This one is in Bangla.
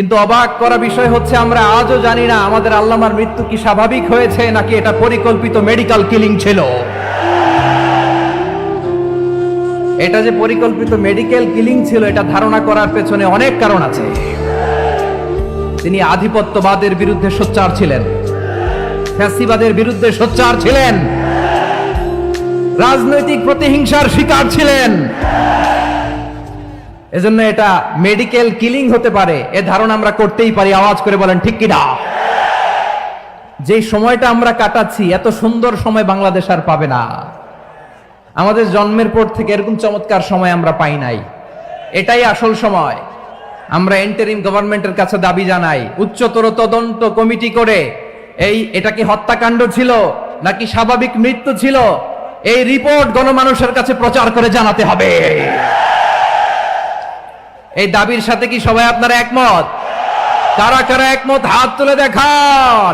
কিন্তু অবাক করা বিষয় হচ্ছে আমরা আজও জানি না আমাদের আল্লামার মৃত্যু কি স্বাভাবিক হয়েছে নাকি এটা পরিকল্পিত মেডিকেল কিলিং ছিল। এটা যে পরিকল্পিত মেডিকেল কিলিং ছিল এটা ধারণা করার পেছনে অনেক কারণ আছে। তিনি আধিপত্যবাদের বিরুদ্ধে সোচ্চার ছিলেন, ফ্যাসিবাদের বিরুদ্ধে সোচ্চার ছিলেন, রাজনৈতিক প্রতিহিংসার শিকার ছিলেন। এজন্য এটা মেডিকেল কিলিং হতে পারে এ ধারণা আমরা করতেই পারি। আওয়াজ করে বলেন ঠিক কিনা? যে সময়টা আমরা কাটাচ্ছি এত সুন্দর সময় বাংলাদেশ আর পাবে না। আমাদের জন্মের পর থেকে এরকম চমৎকার সময় আমরা পাই নাই। এটাই আসল সময়। আমরা ইন্টারিম গভর্নমেন্টের কাছে দাবি জানাই, উচ্চতর তদন্ত কমিটি করে এটা কি হত্যাকাণ্ড ছিল নাকি স্বাভাবিক মৃত্যু ছিল এই রিপোর্ট গণমানুষের কাছে প্রচার করে জানাতে হবে। এই দাবির সাথে কি সবাই আপনারা একমত? কারা কারা একমত হাত তুলে দেখান।